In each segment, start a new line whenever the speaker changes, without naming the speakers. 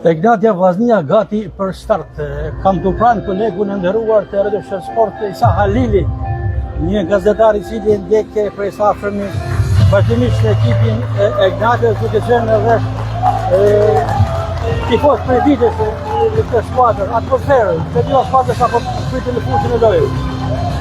Ignatja Vllaznia gati për start. Kam të pranë kolegun e nderuar të Radio Sport Isa Halili, një gazetar I cili ndjek prej sa afërmi vazhdimisht ekipin e Ignatjes, duke qenë edhe tifoz prej vitesh në këtë skuadër. Atmosferë, të dy skuadrat apo pritin në fushën e lojës.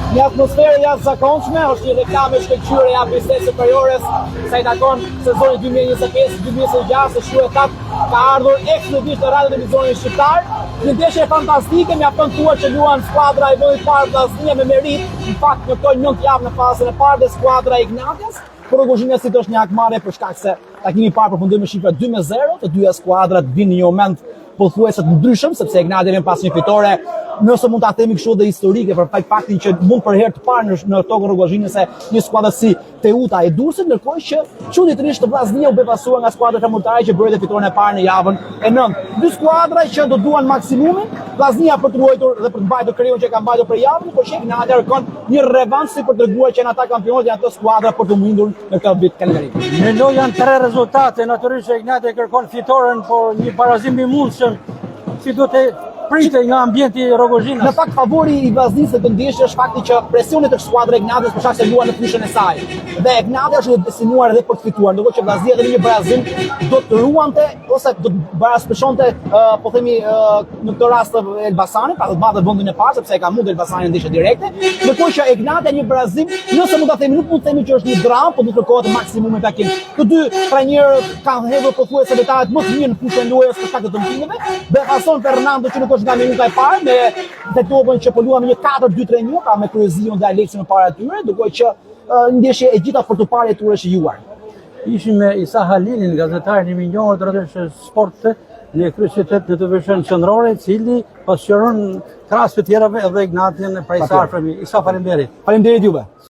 Një atmosferë jashtëzakonshme, është një reklamë shkëlqyre ja BC Superiores, sa I takon sezoni 2025-2026, është etap ka ardhur ekskluzivisht në radio televizionin shqiptar. Një ndeshje fantastike, mjafton tuar që luan skuadra e vendit parë Vllaznia me merit. Në fakt në këto 9 javë në fazën e parë dhe skuadra e Ignatjes, por Rrugozhinjasit është një akmarrje për shkak se takimi I parë përfundoi me shifra 2-0, të dyja skuadrat vinë në një moment pothuajse të ndryshëm, sepse Ignatja vjen pas një fitore, nëse mund ta themi kështu dhe historike, për faktin që mund për herë të parë në tokën rrugozhinjese një skuadër si Teuta e Durrësit, ndërkohë që çuditërisht Vllaznia u befasuar nga skuadra framurtare që bëri fitoren e parë në javën e 9. Dy skuadra që do duan maksimumin, Vllaznia për të ruajtur dhe për të mbajtur krijon që ka mbajtur për javën, por që Ignatja kërkon një revansh si për treguar që ata kampionët janë ato skuadra për të mundur në këtë vit kalendari.
Në lojë janë 3 rezultate, natyrisht Ignatja kërkon fitoren, por një barazim I mundshëm si do të pritet nga ambienti I Rrugozhinës.
Në fakt favori I Vllaznisë të ndeshjes është fakti që presioni tek skuadra e Ignatjes për shkak se luan në fushën e saj. Dhe Ignatja është destinuar edhe për të fituar, ndërkohë që Vllaznia edhe në një barazim do të ruante ose do të baraspeshonte po themi në këtë rast Elbasanin, pra do të marrë vendin e parë sepse e ka mundur Elbasanin ndeshje direkte. Ndërkohë që Ignatja një barazim, nëse mund ta themi, nuk mund të themi që është një dramë, por do të kërkohet maksimumin takim. Të dy trajnerët kanë hedhur pothuajse detajet më të mirë në fushën e lojës për shkak të dëmtimeve. Behason Fernando që nuk është nga minuta e parë me tetopën që po luam një 4-2-3-1, pra me Kryezion dhe Aleksin para tyre, duke që ndeshje e gjitha për të parë e tyre shijuar.
Ishim me Isa Halilin, gazetarin I minjohur të Radio Sport në kryeqytet të veshën qendrore, I cili pasqyron krahas të tjerave edhe Ignatjen prej sa afërmi. Isa, faleminderit.
Faleminderit juve.